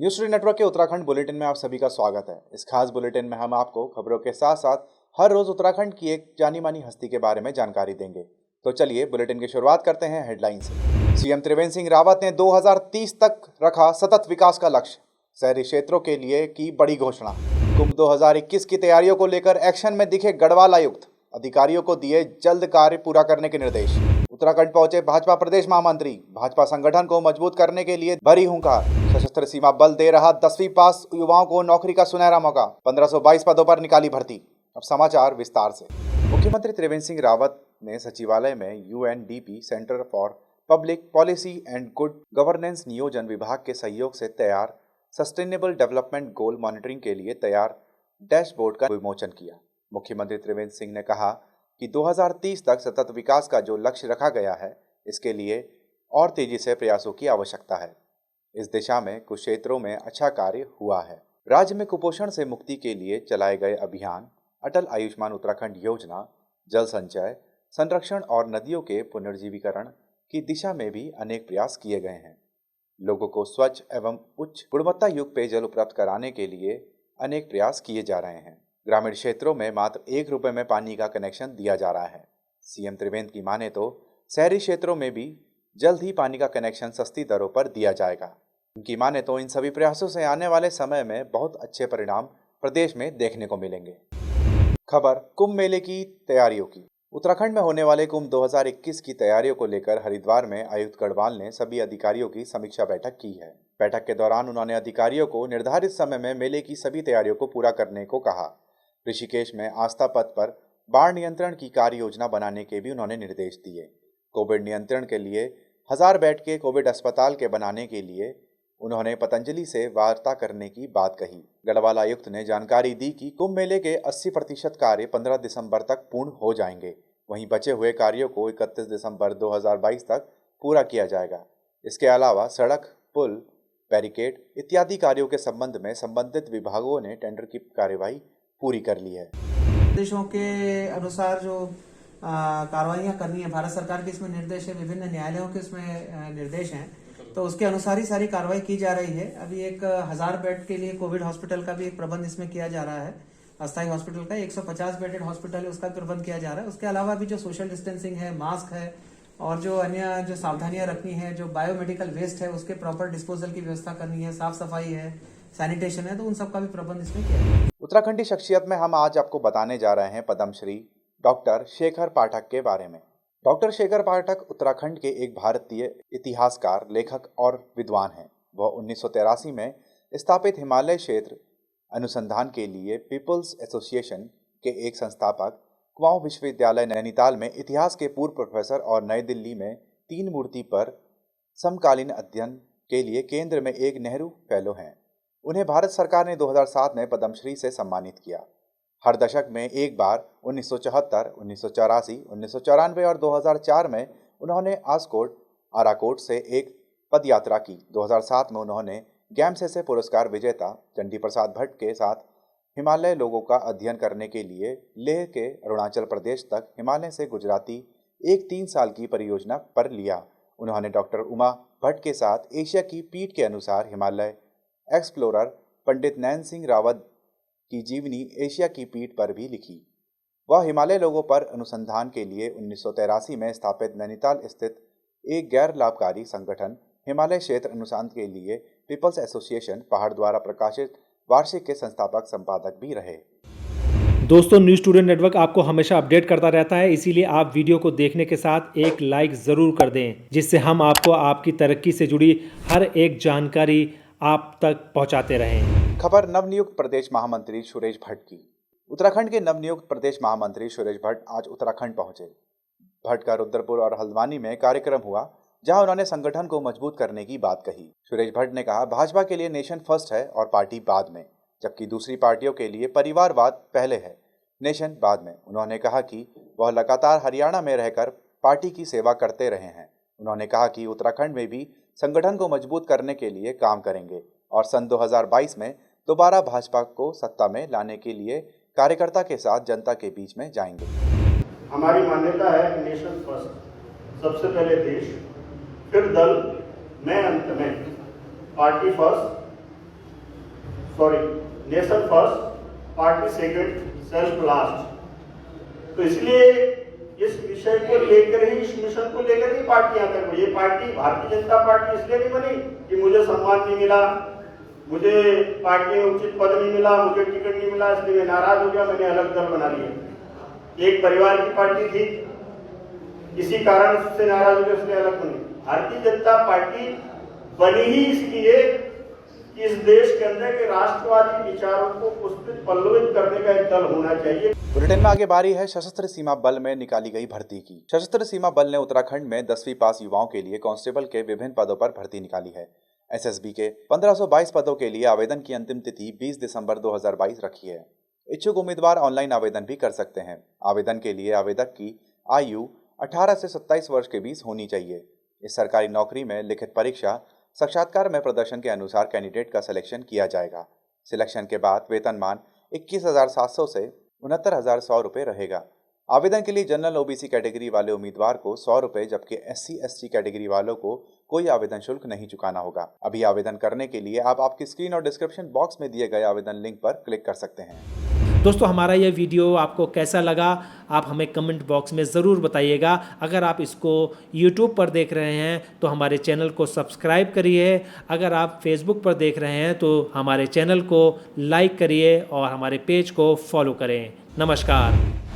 News today network के Uttarakhand bulletin में आप सभी का स्वागत है। इस खास बुलेटिन में हम आपको खबरों के साथ साथ हर रोज उत्तराखंड की एक जानी मानी हस्ती के बारे में जानकारी देंगे। तो चलिए बुलेटिन की शुरुआत करते हैं हेडलाइन से। सीएम त्रिवेंद्र सिंह रावत ने 2030 तक रखा सतत विकास का लक्ष्य, शहरी क्षेत्रों के लिए की बड़ी घोषणा। कुंभ 2021 की तैयारियों को लेकर एक्शन में दिखे गढ़वाल आयुक्त, अधिकारियों को दिए जल्द कार्य पूरा करने के निर्देश। उत्तराखंड पहुंचे भाजपा प्रदेश महामंत्री, भाजपा संगठन को मजबूत करने के लिए भरी हुंकार। सशस्त्र सीमा बल दे रहा 10वीं पास युवाओं को नौकरी का सुनहरा मौका, 1522 पदों पर निकाली भर्ती। अब समाचार विस्तार से। मुख्यमंत्री त्रिवेंद्र सिंह रावत ने सचिवालय में UNDP centre for public policy and good governance नियोजन विभाग के सहयोग से तैयार सस्टेनेबल डेवलपमेंट गोल मॉनिटरिंग के लिए तैयार डैशबोर्ड का विमोचन किया। मुख्यमंत्री त्रिवेंद्र सिंह ने कहा कि 2030 तक सतत विकास का जो लक्ष्य रखा गया है, इसके लिए और तेजी से प्रयासों की आवश्यकता है। इस दिशा में कुछ क्षेत्रों में अच्छा कार्य हुआ है। राज्य में कुपोषण से मुक्ति के लिए चलाए गए अभियान, अटल आयुष्मान उत्तराखंड योजना, जल संचय, संरक्षण और नदियों के पुनर्जीवीकरण की दिशा में भी अनेक प्रयास किए गए हैं। लोगों को स्वच्छ एवं उच्च गुणवत्ता युक्त पेयजल उपलब्ध कराने के लिए अनेक प्रयास किए जा रहे हैं। ग्रामीण क्षेत्रों में मात्र 1 रुपये में पानी का कनेक्शन दिया जा रहा है। सीएम त्रिवेंद्र की माने तो शहरी क्षेत्रों में भी जल्द ही पानी का कनेक्शन सस्ती दरों पर दिया जाएगा। उनकी माने तो इन सभी प्रयासों से आने वाले समय में बहुत अच्छे परिणाम प्रदेश में देखने को मिलेंगे। खबर कुंभ मेले की तैयारियों की। उत्तराखंड में होने वाले कुंभ 2021 की तैयारियों को लेकर हरिद्वार में आयुक्त गढ़वाल ने सभी अधिकारियों की समीक्षा बैठक की है। बैठक के दौरान उन्होंने अधिकारियों को निर्धारित समय में मेले की सभी तैयारियों को पूरा करने को कहा। ऋषिकेश में आस्था पथ पर बाढ़ नियंत्रण की कार्य योजना बनाने के भी उन्होंने निर्देश दिए। कोविड नियंत्रण के लिए 1000 बेड के कोविड अस्पताल के बनाने के लिए उन्होंने पतंजलि से वार्ता करने की बात कही। गढ़वाल आयुक्त ने जानकारी दी कि कुंभ मेले के 80% कार्य 15 दिसंबर तक पूर्ण हो जाएंगे। वहीं बचे हुए कार्यों को 31 दिसंबर 2022 तक पूरा किया जाएगा। इसके अलावा सड़क, पुल, बैरिकेड इत्यादि कार्यों के संबंध में संबंधित विभागों ने टेंडर की कार्यवाही पूरी कर ली है। निर्देशों के अनुसार जो कार्रवाइयाँ करनी है, भारत सरकार के इसमें निर्देश है, विभिन्न न्यायालयों के इसमें निर्देश हैं, तो उसके अनुसार ही सारी कार्रवाई की जा रही है। अभी एक 1000 बेड के लिए कोविड हॉस्पिटल का भी एक प्रबंध इसमें किया जा रहा है। अस्थायी हॉस्पिटल का 150 बेडेड हॉस्पिटल है, उसका प्रबंध किया जा रहा है। उसके अलावा भी जो सोशल डिस्टेंसिंग है, मास्क है और जो अन्य जो सावधानियां रखनी है, जो बायोमेडिकल वेस्ट है उसके प्रॉपर डिस्पोजल की व्यवस्था करनी है, साफ सफाई है, सैनिटेशन है, तो उन सब का भी प्रबंध इसमें किया है। उत्तराखंडी शख्सियत में हम आज आपको बताने जा रहे हैं पद्मश्री डॉक्टर शेखर पाठक के बारे में। डॉक्टर शेखर पाठक उत्तराखंड के एक भारतीय इतिहासकार, लेखक और विद्वान हैं। वह 1983 में स्थापित हिमालय क्षेत्र अनुसंधान के लिए पीपल्स एसोसिएशन के एक संस्थापक, कुमाऊं विश्वविद्यालय नैनीताल में इतिहास के पूर्व प्रोफेसर और नई दिल्ली में 3 मूर्ति पर समकालीन अध्ययन के लिए केंद्र में एक नेहरू फेलो हैं। उन्हें भारत सरकार ने 2007 में पद्मश्री से सम्मानित किया। हर दशक में एक बार 1974, 1984, 1994 और 2004 में उन्होंने आराकोट से एक पद यात्रा की। 2007 में उन्होंने गैमसेसे पुरस्कार विजेता चंडी प्रसाद भट्ट के साथ हिमालय लोगों का अध्ययन करने के लिए लेह के अरुणाचल प्रदेश तक हिमालय से गुजराती एक 3 साल की परियोजना पर लिया। उन्होंने डॉक्टर उमा भट्ट के साथ एशिया की पीठ के अनुसार हिमालय एक्सप्लोरर पंडित नैन सिंह रावत की जीवनी एशिया की पीठ पर भी लिखी। वह हिमालय लोगों पर अनुसंधान के लिए 1983 में स्थापित नैनीताल स्थित एक गैर लाभकारी संगठन हिमालय क्षेत्र अनुसंधान के लिए पीपल्स एसोसिएशन पहाड़ द्वारा प्रकाशित वार्षिक के संस्थापक संपादक भी रहे। दोस्तों, न्यूज़ टुडे नेटवर्क आपको हमेशा अपडेट करता रहता है, इसीलिए आप वीडियो को देखने के साथ एक लाइक ज़रूर कर दें, जिससे हम आपको आपकी तरक्की से जुड़ी हर एक जानकारी आप तक पहुंचाते रहें। खबर नवनियुक्त प्रदेश महामंत्री सुरेश भट्ट की। उत्तराखंड के नवनियुक्त प्रदेश महामंत्री सुरेश भट्ट आज उत्तराखंड पहुंचे। भट्ट का रुद्रपुर और हल्द्वानी में कार्यक्रम हुआ, जहां उन्होंने संगठन को मजबूत करने की बात कही। सुरेश भट्ट ने कहा, भाजपा के लिए नेशन फर्स्ट है और पार्टी बाद में, जबकि दूसरी पार्टियों के लिए परिवारवाद पहले है, नेशन बाद में। उन्होंने कहा कि वह लगातार हरियाणा में रहकर पार्टी की सेवा करते रहे हैं। उन्होंने कहा कि उत्तराखंड में भी संगठन को मजबूत करने के लिए काम करेंगे और सन 2022 में दोबारा भाजपा को सत्ता में लाने के लिए कार्यकर्ता के साथ जनता के बीच में जाएंगे। हमारी मान्यता है कि नेशन फर्स्ट, सबसे पहले देश, फिर दल, मैं अंत में, party first, nation first party second self last. तो इसलिए इस विषय को लेकर ही, इस मिशन को लेकर ही पार्टी आकर बनी। ये पार्टी भारतीय जनता पार्टी इसलिए नहीं बनी कि मुझे सम्मान नहीं मिला, मुझे पार्टी में उचित पद नहीं मिला, मुझे टिकट नहीं मिला, इसलिए मैं नाराज हो गया, मैंने अलग दल बना लिया। एक परिवार की पार्टी थी, किसी कारण से नाराज हो गया, इसलिए अलग बनी। भारतीय जनता पार्टी बनी ही इसलिए कि इस देश के अंदर के राष्ट्रवादी विचारों को पुष्पित पल्लवित करने का एक दल होना चाहिए। बुलेटिन में आगे बारी है सशस्त्र सीमा बल में निकाली गई भर्ती की। सशस्त्र सीमा बल ने उत्तराखंड में 10वीं पास युवाओं के लिए कांस्टेबल के विभिन्न पदों पर भर्ती निकाली है। एसएसबी के 1522 पदों के लिए आवेदन की अंतिम तिथि 20 दिसंबर 2022 रखी है। इच्छुक उम्मीदवार ऑनलाइन आवेदन भी कर सकते हैं। आवेदन के लिए आवेदक की आयु 18 से 27 वर्ष के बीच होनी चाहिए। इस सरकारी नौकरी में लिखित परीक्षा साक्षात्कार में प्रदर्शन के अनुसार कैंडिडेट का सिलेक्शन किया जाएगा। सिलेक्शन के बाद वेतनमान 21,700 से 69,100 रुपये रहेगा। आवेदन के लिए जनरल ओबीसी कैटेगरी वाले उम्मीदवार को 100 रुपये, जबकि SC ST कैटेगरी वालों को कोई आवेदन शुल्क नहीं चुकाना होगा। अभी आवेदन करने के लिए आप आपकी स्क्रीन और डिस्क्रिप्शन बॉक्स में दिए गए आवेदन लिंक पर क्लिक कर सकते हैं। दोस्तों, हमारा ये वीडियो आपको कैसा लगा आप हमें कमेंट बॉक्स में ज़रूर बताइएगा। अगर आप इसको YouTube पर देख रहे हैं तो हमारे चैनल को सब्सक्राइब करिए। अगर आप Facebook पर देख रहे हैं तो हमारे चैनल को लाइक करिए और हमारे पेज को फॉलो करें। नमस्कार।